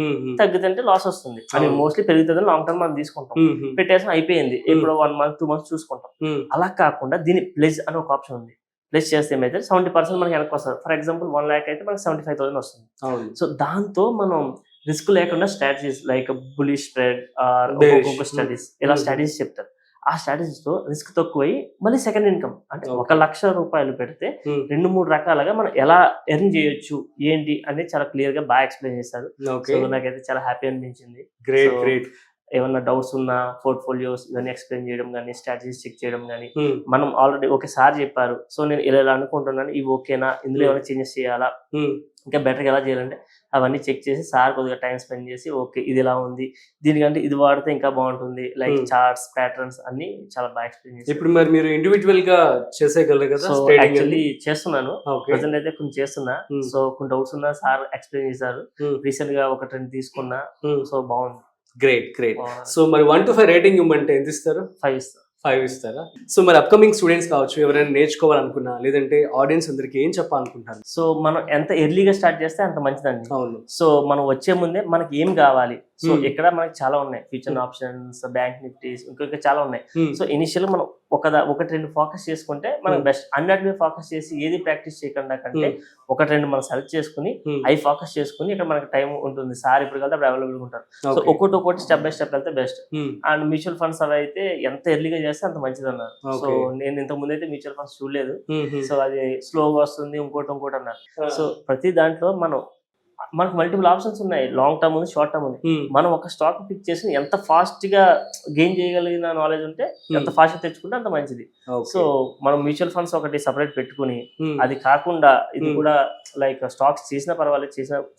తగ్గితే లాస్ వస్తుంది. అది మోస్ట్లీ పెరుగుతుంది, లాంగ్ టర్మ్ మనం తీసుకుంటాం, పెట్టేసి అయిపోయింది, ఇప్పుడు 1 month 2 months చూసుకుంటాం. అలా కాకుండా దీని ప్లెజ్ అని ఒక ఆప్షన్ ఉంది. ప్లస్ చేస్తే ఏమైతే 70% మనకి వెనక్కి వస్తుంది. ఫర్ ఎగ్జాంపుల్ 1 lakh అయితే మనకి 75,000 వస్తుంది. సో దాంతో మనం రిస్క్ లేకుండా strategies like bullish spread studies ఇలా స్ట్రాటజీస్ చెప్తారు. ఆ స్ట్రాటజీస్ తో రిస్క్ తక్కువై మళ్ళీ సెకండ్ ఇన్కమ్ అంటే 1 lakh రూపాయలు పెడితే 2-3 రకాలుగా మనం ఎలా ఎర్న్ చేయొచ్చు ఏంటి అనేది చాలా క్లియర్ గా బాగా ఎక్స్ప్లెయిన్ చేస్తారు. సో నాకైతే చాలా హ్యాపీ అనిపించింది. గ్రేట్. ఏమన్నా డౌట్స్ ఉన్నా పోర్ట్ఫోలియోస్ ఇవన్నీ ఎక్స్ప్లెయిన్ చేయడం కానీ, స్ట్రాటజీస్ చెక్ చేయడం కానీ, మనం ఆల్రెడీ ఒకసారి చెప్పారు, సో నేను ఇలా అనుకుంటున్నాను, ఇవి ఓకేనా, ఇందులో ఏమైనా చేంజెస్ చేయాలా, ఇంకా బెటర్గా ఎలా చేయాలంటే అవన్నీ చెక్ చేసి సార్ కొద్దిగా టైం స్పెండ్ చేసి ఓకే ఇది ఇలా ఉంది, దీనికంటే ఇది వాడితే ఇంకా బాగుంటుంది, లైక్ చార్ట్స్ ప్యాటర్న్స్ అన్ని చాలా బాగా ఎక్స్ప్లెయిన్ చేసి. ఇప్పుడు మరి మీరు ఇండివిజువల్ గా చేసేయగలరు కదా? సో యాక్చువల్లీ చేస్తున్నాను, ప్రెసెంట్ అయితే కొంచెం చేస్తున్నా. సో కొన్ని డౌట్స్ ఉన్నా సార్ ఎక్స్ప్లెయిన్ చేశారు. రీసెంట్ గా ఒక ట్రెండ్ తీసుకున్నా, సో బాగుంది. గ్రేట్. సో మరి 1 to 5 రేటింగ్ ఇవ్వమంటే ఎంత ఇస్తారు? 5 ఇస్తారు. 5 ఇస్తారా? సో మరి అప్కమింగ్ స్టూడెంట్స్ కావచ్చు, ఎవరైనా నేర్చుకోవాలనుకున్నా, లేదంటే ఆడియన్స్ అందరికి ఏం చెప్పాలనుకుంటారు? సో మనం ఎంత ఎర్లీగా స్టార్ట్ చేస్తే అంత మంచిదండి. అవును. సో మనం వచ్చే ముందే మనకి ఏం కావాలి, సో ఇక్కడ మనకి చాలా ఉన్నాయి, ఫ్యూచర్ ఆప్షన్స్, బ్యాంక్ నిఫ్టీస్, ఇంకా చాలా ఉన్నాయి. సో ఇనిషియల్ మనం ఒకటి 2 ఫోకస్ చేసుకుంటే మనకి బెస్ట్. అన్నిటి మీద ఫోకస్ చేసి ఏది ప్రాక్టీస్ చేయకుండా కంటే 1-2 మనం సెలెక్ట్ చేసుకుని అవి ఫోకస్ చేసుకుని ఇక్కడ మనకి టైం ఉంటుంది, సార్ ఇప్పుడు వెళ్తే అప్పుడు అవైలబుల్ ఉంటారు. సో ఒక్కొక్కటి స్టెప్ బై స్టెప్ వెళ్తే బెస్ట్. అండ్ మ్యూచువల్ ఫండ్స్ అవి అయితే ఎంత ఎర్లీగా చేస్తే అంత మంచిది అన్నారు. సో నేను ఇంతకు ముందు అయితే మ్యూచువల్ ఫండ్స్ చూడలేదు, సో అది స్లోగా వస్తుంది ఇంకోటి అన్నారు. సో ప్రతి దాంట్లో మనకు మల్టిపుల్ ఆప్షన్స్ ఉన్నాయి, లాంగ్ టర్మ్ ఉంది, షార్ట్ టర్మ్ ఉంది. మనం ఒక స్టాక్ పిక్ చేసి ఎంత ఫాస్ట్ గా గెయిన్ చేయగలిగిన నాలెడ్జ్ ఉంటే ఎంత ఫాస్ట్ గా తెచ్చుకుంటే అంత మంచిది. సో మనం మ్యూచువల్ ఫండ్స్ ఒకటి సపరేట్ పెట్టుకుని, అది కాకుండా ఇది కూడా లైక్ స్టాక్స్ చేసినా పర్వాలేదు,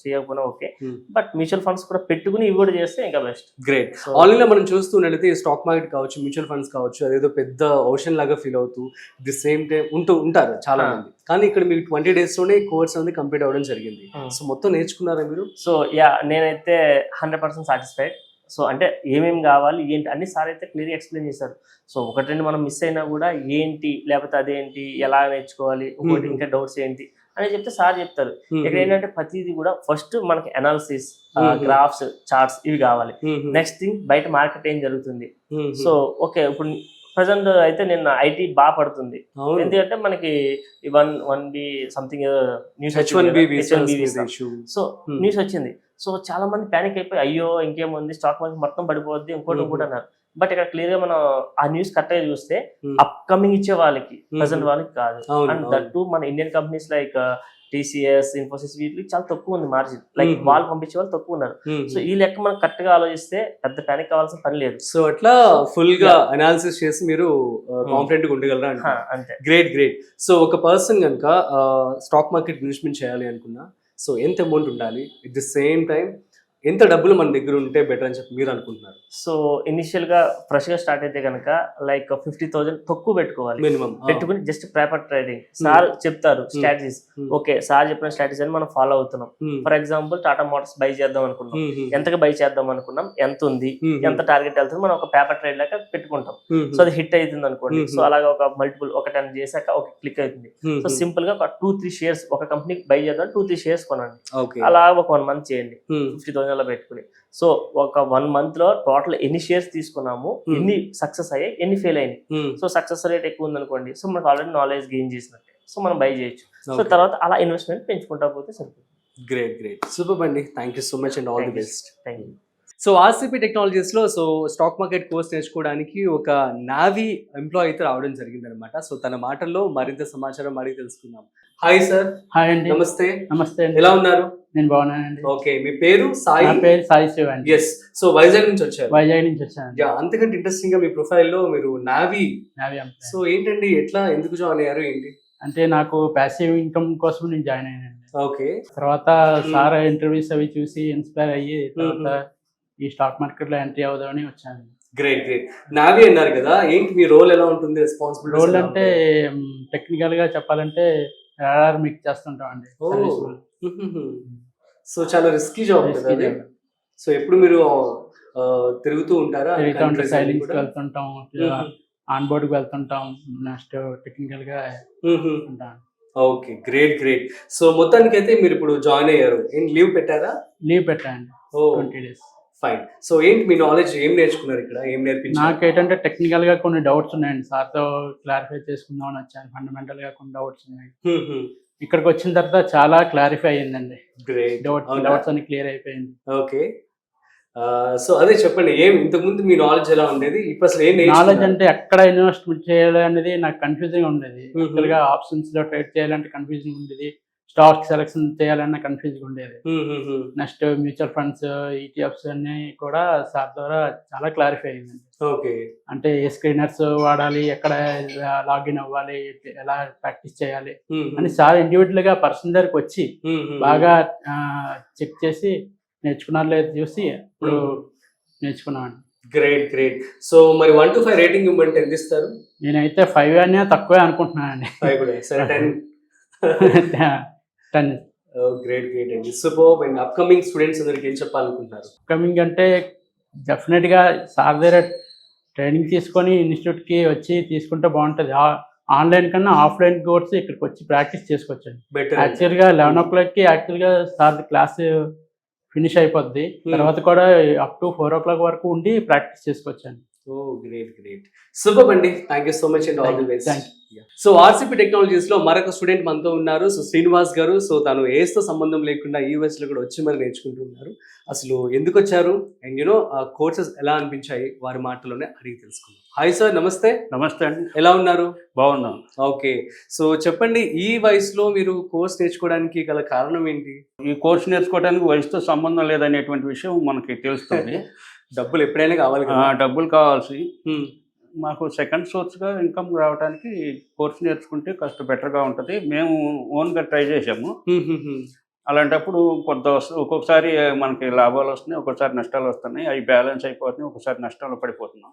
చేయకపోయినా ఓకే, బట్ మ్యూచువల్ ఫండ్స్ కూడా పెట్టుకుని ఇవి కూడా చేస్తే ఇంకా బెస్ట్. గ్రేట్. ఆన్లైన్ లో మనం చూస్తున్నట్లయితే స్టాక్ మార్కెట్ కావచ్చు, మ్యూచువల్ ఫండ్స్ కావచ్చు, అదేదో పెద్ద ఓషన్ లాగా ఫీల్ అవుతూ ది సేమ్ టైం ఉంటారు చాలా మంది. కానీ ఇక్కడ మీకు 20 days లోనే కోర్స్ అనేది కంప్లీట్ అవ్వడం జరిగింది. సో మొత్తం నేర్చుకున్నారా మీరు? సో నేనైతే 100% సాటిస్ఫైడ్. సో అంటే ఏమేమి కావాలి ఏంటి అన్ని సార్ అయితే క్లియర్గా ఎక్స్ప్లెయిన్ చేశారు. సో 1-2 మనం మిస్ అయినా కూడా ఏంటి, లేకపోతే అదేంటి, ఎలా నేర్చుకోవాలి, ఇంకోటి ఇంకా డౌట్స్ ఏంటి అని చెప్తే సార్ చెప్తారు. ఇక్కడ ఏంటంటే ప్రతిదీ కూడా ఫస్ట్ మనకి అనాలిసిస్, గ్రాఫ్స్, చార్ట్స్ ఇవి కావాలి. నెక్స్ట్ థింగ్ బయట మార్కెట్ ఏం జరుగుతుంది. సో ఓకే ఇప్పుడు ప్రజెంట్ అయితే నేను ఐటీ బాగా పడుతుంది, ఎందుకంటే మనకి 1B something news so news వచ్చింది. సో చాలా మంది ప్యానిక్ అయిపోయి అయ్యో ఇంకేముంది స్టాక్ మార్కెట్ మొత్తం పడిపోద్ది ఇంకోటి అన్నారు. బట్ ఇక్కడ క్లియర్ గా మనం ఆ న్యూస్ కరెక్ట్ గా చూస్తే అప్కమింగ్ ఇచ్చే వాళ్ళకి, ప్రజెంట్ వాళ్ళకి కాదు. అండ్ దట్ టు మన Indian companies like TCS, Infosys వీటికి చాలా తక్కువ ఉంది మార్జిన్, లైక్ వాళ్ళు పంపించే వాళ్ళు తక్కువ ఉన్నారు. సో ఈ లెక్క మనం కరెక్ట్ గా ఆలోచిస్తే పెద్ద ప్యానిక్ కావాల్సిన పని లేదు. సో అట్లా ఫుల్ గా అనాలిసిస్ చేసి మీరు కాన్ఫిడెంట్ గా ఉండగలరా? అంతే. గ్రేట్. సో ఒక పర్సన్ కనుక స్టాక్ మార్కెట్ ఇన్వెస్ట్మెంట్ చేయాలి అనుకున్నా, సో ఎంత అమౌంట్ ఉండాలి, ఎట్ ది సేమ్ టైం ఎంత డబ్బులు మన దగ్గర ఉంటే బెటర్ అని చెప్పి మీరు అనుకుంటున్నారు? సో ఇనిషియల్ గా ఫ్రెష్ గా స్టార్ట్ అయితే కనుక లైక్ 50,000 తక్కువ పెట్టుకోవాలి, మినిమం పెట్టుకుని జస్ట్ పేపర్ ట్రేడింగ్. సార్ చెప్తారు స్ట్రాటజీస్, ఓకే సార్ చెప్పిన స్ట్రాటజీ అని మనం ఫాలో అవుతున్నాం. For example Tata Motors by చేద్దాం అనుకున్నాం, ఎంతగా బై చేద్దాం అనుకున్నాం, ఎంత ఉంది, ఎంత టార్గెట్ వెళ్తుంది, మనం ఒక పేపర్ ట్రేడ్ లాగా పెట్టుకుంటాం. సో అది హిట్ అవుతుంది అనుకోండి, సో అలాగా ఒక మల్టిపుల్ ఒక 10 చేసాక ఒక క్లిక్ అవుతుంది. సో సింపుల్ గా ఒక 2-3 షేర్స్ ఒక కంపెనీకి బై చేద్దాం, 2-3 షేర్స్ కొనండి, అలా ఒక 1 month చేయండి 50,000 పెట్టుకుని. సో ఒక 1 month లో టోటల్ ఎన్ని షేర్స్ తీసుకున్నాము, ఎన్ని సక్సెస్ అయ్యాయి, ఎన్ని ఫెయిల్ అయినాయి. సో సక్సెస్ రేట్ ఎక్కువ ఉంది అనుకోండి, సో మనకు ఆల్రెడీ నాలెడ్జ్ గెయిన్ చేసినట్టే, సో మనం బై చేయొచ్చు. సో తర్వాత అలా ఇన్వెస్ట్మెంట్ పెంచుకుంటా పోతే సరిపోతుంది. గ్రేట్. సూపర్ అండి, thank you so much and all the best. Thank you. So RCP technologies లో సో స్టాక్ మార్కెట్ కోర్స్ నేర్చుకోవడానికి ఒక నావీ ఎంప్లాయ్ అయితే రావడం జరిగింది అనమాట. సో తన మాటల్లో మరింత సమాచారం అడిగి తెలుసుకుందాం. Hi sir. హాయ్ అండి. నమస్తే. నమస్తే అండి. ఎలా ఉన్నారు? నేను బాగున్నానండి. ఓకే, మీ పేరు? సాయి. నా పేరు సాయి శివ అండి. ఎస్. సో వైజాగ్ నుంచి వచ్చారు? వైజాగ్ నుంచి వచ్చాను. అంతకంటే ఇంట్రెస్టింగ్ గా మీ ప్రొఫైల్ లో మీరు నావీ. సో ఏంటండి, ఎట్లా, ఎందుకు జాయిన్ అయ్యారు, ఏంటి? అంటే నాకు ప్యాసివ్ ఇన్కమ్ కోసం నేను జాయిన్ అయ్యానండి. ఓకే. తర్వాత సార్ ఇంటర్వ్యూస్ అవి చూసి ఇన్స్పైర్ అయ్యి తర్వాత ఈ స్టాక్ మార్కెట్ లో ఎంట్రీ అవుదామని వచ్చాను. గ్రేట్. నావీ అన్నారు కదా, ఏంటి మీ రోల్ ఎలా ఉంటుంది, రెస్పాన్సిబిలిటీ? రోల్ అంటే టెక్నికల్ గా చెప్పాలంటే రాడార్ మిక్స్ చేస్తుంటాం అండి. సో చాలా రిస్కీ జాబ్ కదా అది. సో ఎప్పుడు మీరు తిరుగుతూ ఉంటారా? తిరుగుతూ ఉంటాం, సైలింగ్స్ వెళ్తుంటాం, ఆన్ బోర్డ్కి వెళ్తుంటాం, నెక్స్ట్ టెక్నికల్ గా ఉంటాం. Okay, great great. సో మొత్తానికి అయితే మీరు ఇప్పుడు జాయిన్ అయ్యారు, ఏం లీవ్ పెట్టారా? లీవ్ పెట్టండి 20 days. ఫైన్. సో ఏంటి మీ నాలెడ్జ్, ఏం నేర్చుకున్నారు ఇక్కడ, ఏం నేర్పించారు? నాకేంటంటే టెక్నికల్ గా కొన్ని డౌట్స్ ఉన్నాయండి, సార్తో క్లారిఫై చేసుకుందామని వచ్చాను. ఫండమెంటల్ గా కొన్ని డౌట్స్ ఉన్నాయి. ఇక్కడికి వచ్చిన తర్వాత చాలా క్లారిఫై అయ్యిందండి. గ్రేట్. డౌట్స్ అన్ని క్లియర్ అయిపోయింది. ఓకే. సో అదే చెప్పండి, ఏం ఇంతకుముందు మీ నాలెడ్జ్ ఎలా ఉండేది, ఇప్పుడు అసలు ఏం నాలెడ్జ్ అంటే ఎక్కడ ఇన్వెస్ట్మెంట్ చేయాలి అనేది నాకు కన్ఫ్యూజింగ్ ఉండేది. యాక్చువల్ గా ఆప్షన్స్ లో ట్రేడ్ చేయాలంటే కన్ఫ్యూజింగ్ ఉండేది, స్టాక్ సెలెక్షన్ చేయాలన్న కన్ఫ్యూజింగ్ ఉండేది. నెక్స్ట్ మ్యూచువల్ ఫండ్స్, ఈటీఎఫ్స్ అన్ని కూడా సార్ ద్వారా చాలా క్లారిఫై అయ్యిందండి. ఓకే. అంటే ఏ స్క్రీనర్స్ వాడాలి, ఎక్కడ లాగిన్ అవ్వాలి, ఎలా ప్రాక్టీస్ చేయాలి అని సార్ ఇండివిజువల్ గా పర్సన్ దగ్గరికి వచ్చి బాగా చెక్ చేసి నేర్చుకున్నారు లేదు చూసి ఇప్పుడు నేర్చుకున్నాను. Great great. సో మరి 1 to 5 రేటింగ్ ఇవ్వమంటే ఎంత ఇస్తారు? నేనైతే 5 అనే తక్కువే అనుకుంటున్నానండి. 5 కూడా సరే, 10. 10. గ్రేట్ గ్రేట్ అండి, సూపర్. అండ్ అప్కమింగ్ స్టూడెంట్స్ అందరికి ఏం చెప్పాలనుకుంటున్నారు? అప్కమింగ్ అంటే డెఫినెట్ గా సార్ దగ్గర ట్రైనింగ్ తీసుకొని ఇన్స్టిట్యూట్ కి వచ్చి తీసుకుంటే బాగుంటుంది. ఆన్లైన్ కన్నా ఆఫ్లైన్ కోర్స్ ఇక్కడికి వచ్చి ప్రాక్టీస్ చేసుకోవచ్చండి. యాక్చువల్ గా 11 o'clock కి యాక్చువల్ గా సార్ క్లాస్ ఫినిష్ అయిపోద్ది. తర్వాత కూడా అప్ టు 4 o'clock వరకు ఉండి ప్రాక్టీస్ చేసుకోవచ్చండి. ఓ గ్రేట్ గ్రేట్, సూపర్ అండి. Thank you so much and all the best. So RCP technologies లో మరొక స్టూడెంట్ మనతో ఉన్నారు. సో శ్రీనివాస్ గారు. సో తను ఏజ్ తో సంబంధం లేకుండా యూఎస్ లో కూడా వచ్చి మరి నేర్చుకుంటూ ఉన్నారు. అసలు ఎందుకు వచ్చారు అండ్ యూనో కోర్సెస్ ఎలా అనిపించాయి వారి మాటలోనే అడిగి తెలుసుకుందాం. హాయ్ సార్, నమస్తే. నమస్తే అండి, ఎలా ఉన్నారు? బాగున్నాం. ఓకే. సో చెప్పండి, ఈ వయసులో మీరు కోర్స్ నేర్చుకోవడానికి గల కారణం ఏంటి? ఈ కోర్సు నేర్చుకోవడానికి వయసుతో సంబంధం లేదనేటువంటి విషయం మనకి తెలుస్తుంది. డబ్బులు ఎప్పుడైనా కావాలి కదా. డబ్బులు కావాల్సి మాకు సెకండ్ సోర్స్గా ఇన్కమ్ రావడానికి కోర్సు నేర్చుకుంటే కాస్త బెటర్గా ఉంటుంది. మేము ఓన్గా ట్రై చేసాము. అలాంటప్పుడు కొంత ఒక్కొక్కసారి మనకి లాభాలు వస్తున్నాయి, ఒక్కొక్కసారి నష్టాలు వస్తున్నాయి. అవి బ్యాలెన్స్ అయిపోతున్నాయి, ఒక్కొక్కసారి నష్టాలు పడిపోతున్నాం.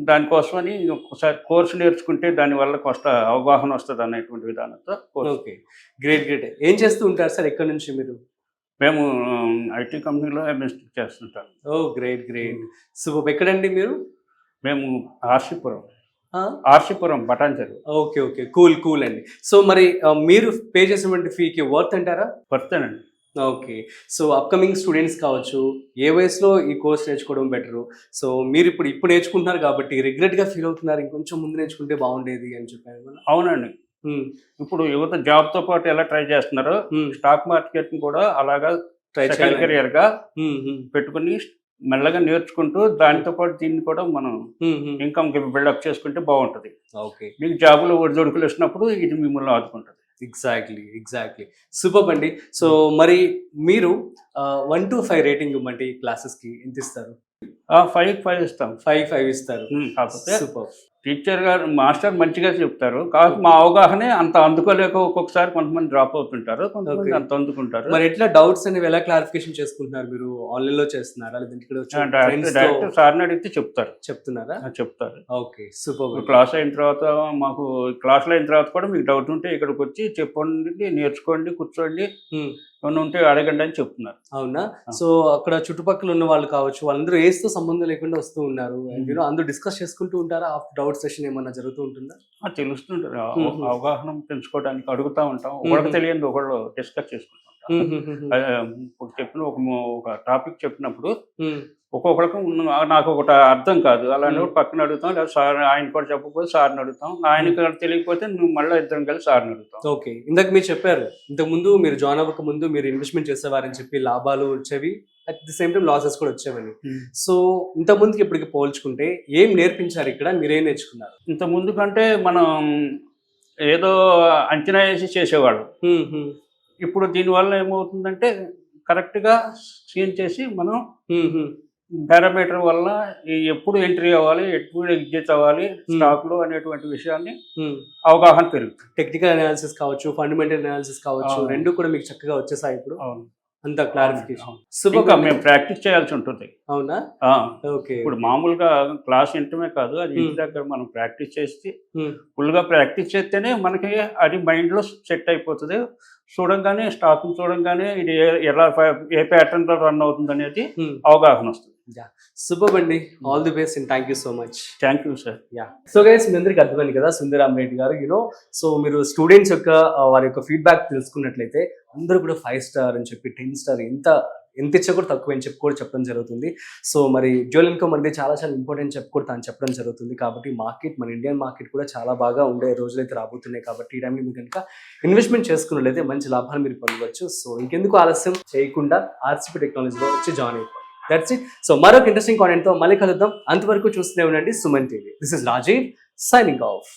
దానికోసమని ఒకసారి కోర్సు నేర్చుకుంటే దానివల్ల కొంత అవగాహన వస్తుంది అనేటువంటి విధానంతో. Okay, great great. ఏం చేస్తూ ఉంటారు సార్, ఎక్కడి నుంచి మీరు? మేము ఐటీ కంపెనీలో అడ్మినిస్ట్రేట్ చేస్తుంటాం. Oh great great, super. ఎక్కడండి మీరు? మేము RC Puram Patancheru. Okay okay, cool cool అండి. సో మరి మీరు పే చేసినటువంటి ఫీకి వర్త్ అంటారా? వర్తేనండి. ఓకే. సో అప్కమింగ్ స్టూడెంట్స్ కావచ్చు, ఏ వయసులో ఈ కోర్స్ నేర్చుకోవడం బెటరు? సో మీరు ఇప్పుడు నేర్చుకుంటున్నారు కాబట్టి రిగ్రెట్గా ఫీల్ అవుతున్నారు, ఇంకొంచెం ముందు నేర్చుకుంటే బాగుండేది అని చెప్పారు? అవునండి. ఇప్పుడు యువత జాబ్తో పాటు ఎలా ట్రై చేస్తున్నారో స్టాక్ మార్కెట్ కూడా అలాగా సెకండ్ కెరియర్ గా పెట్టుకుని మెల్లగా నేర్చుకుంటూ దానితో పాటు దీన్ని కూడా మనం ఇన్కమ్ బిల్డప్ చేసుకుంటే బాగుంటుంది. ఓకే. మీకు జాబులు ఒడిదొడుకులు వచ్చినప్పుడు ఇది మిమ్మల్ని ఆదుకుంటుంది. ఎగ్జాక్ట్లీ సూపర్ అండి. సో మరి మీరు 1 to 5 రేటింగ్ ఇవ్వమంటే ఈ క్లాసెస్ కి ఎంత ఇస్తారు? 5 ఇస్తాం. 5 ఇస్తారు. కాకపోతే సూపర్. టీచర్ గారు మాస్టర్ మంచిగా చెప్తారు, కాబట్టి మా అవగాహనే అంత అందుకోలేక ఒక్కొక్కసారి కొంతమంది డ్రాప్ అవుతుంటారు, కొంతమంది అంత అందుకుంటారు. మరి ఎట్లా డౌట్స్ అనేవి ఎలా క్లారిఫికేషన్ చేసుకుంటున్నారు? మీరు ఆన్లైన్ లో చేస్తున్నారా లేదంటే డైరెక్ట్ సార్ని అడిగితే చెప్తున్నారా? చెప్తారు. Okay, super. క్లాస్ అయిన తర్వాత మాకు క్లాసులు అయిన తర్వాత కూడా మీకు డౌట్ ఉంటే ఇక్కడికి వచ్చి చెప్పండి, నేర్చుకోండి, కూర్చోండి, ఏమన్నా ఉంటే అడగండి అని చెప్తున్నారు. అవునా? సో అక్కడ చుట్టుపక్కల ఉన్న వాళ్ళు కావచ్చు, వాళ్ళందరూ ఏస్తో సంబంధం లేకుండా వస్తూ ఉన్నారు. అందరూ డిస్కస్ చేసుకుంటూ ఉంటారా? ఆఫ్టర్ డౌట్ సెషన్ ఏమన్నా జరుగుతూ ఉంటుందా? తెలుస్తుంటారు, అవగాహన పెంచుకోవడానికి అడుగుతూ ఉంటాం. ఒకటి తెలియదు ఒకళ్ళు డిస్కస్ చేసుకుంటాం. ఇప్పుడు చెప్పిన ఒక టాపిక్ చెప్పినప్పుడు ఒక్కొక్కరికి నాకు ఒకటి అర్థం కాదు, అలాంటి పక్కన అడుగుతాం, లేదా సార్ ఆయన కూడా చెప్పకపోతే సార్ని అడుగుతాం, ఆయనకి తెలియకపోతే నువ్వు మళ్ళీ ఇద్దరం కలిసి సార్ని అడుగుతాం. ఓకే. ఇందాక మీరు చెప్పారు, ఇంతకు ముందు మీరు జాయిన్ అవ్వక ముందు మీరు ఇన్వెస్ట్మెంట్ చేసేవారని చెప్పి లాభాలు వచ్చేవి, at the same time losses కూడా వచ్చేవని. సో ఇంత ముందుకి ఇప్పటికి పోల్చుకుంటే ఏం నేర్పించారు ఇక్కడ, మీరేం నేర్చుకున్నారు? ఇంత ముందు కంటే మనం ఏదో అంచనా వేసి చేసేవాళ్ళు. ఇప్పుడు దీనివల్ల ఏమవుతుందంటే కరెక్ట్గా సీన్ చేసి మనం పారామీటర్ వల్ల ఎప్పుడు ఎంట్రీ అవ్వాలి, ఎప్పుడు ఎగ్జిట్ అవ్వాలి స్టాక్ లో అనేటువంటి విషయాన్ని అవగాహన పెరుగుతుంది. టెక్నికల్ అనాలిసిస్ కావచ్చు, ఫండమెంటల్ అనాలిసిస్ కావచ్చు, రెండు కూడా మీకు చక్కగా వచ్చేసాయి ఇప్పుడు. అంత క్లారిఫికేషన్ ఇంకా సూపర్. మేము ప్రాక్టీస్ చేయాల్సి ఉంటుంది. అవునా? ఆ, ఓకే. ఇప్పుడు మామూలుగా క్లాస్ వింటమే కాదు, అది ఇంటి దగ్గర మనం ప్రాక్టీస్ చేసి ఫుల్గా ప్రాక్టీస్ చేస్తేనే మనకి అది మైండ్లో సెట్ అయిపోతుంది. చూడంగానే స్టాక్ చూడంగానే ఇది ఎలా ఏ ప్యాటర్న్ లో రన్ అవుతుంది అనేది అవగాహన వస్తుంది. సూపర్ అండి. All the best and thank you so much. Thank you sir. So guys, మీ అందరికి అర్థమైంది కదా సుందరామరెడ్డి గారు. సో మీరు స్టూడెంట్స్ యొక్క వారి యొక్క ఫీడ్బ్యాక్ తెలుసుకున్నట్లయితే అందరూ కూడా 5 స్టార్ అని చెప్పి 10 స్టార్ ఎంత ఇచ్చా కూడా తక్కువ అని చెప్పి కూడా చెప్పడం జరుగుతుంది. సో మరి డ్యూయల్ ఇన్కమ్ అనేది చాలా ఇంపార్టెంట్ చెప్పి కూడా తాను చెప్పడం జరుగుతుంది. కాబట్టి మన ఇండియన్ మార్కెట్ కూడా చాలా బాగా ఉండే రోజులైతే రాబోతున్నాయి. కాబట్టి ఈ టైంలో మీరు కనుక ఇన్వెస్ట్మెంట్ చేసుకున్నట్లయితే మంచి లాభాలు మీరు పొందవచ్చు. సో ఇంకెందుకు ఆలస్యం చేయకుండా ఆర్సిపి టెక్నాలజీలో వచ్చి జాయిన్ అయిపోయి. That's it. సో మరొక ఇంట్రెస్టింగ్ కాంటెంట్తో మళ్ళీ కలుద్దాం. అంతవరకు చూస్తూనే ఉండండి Suman TV. This is Rajiv signing of.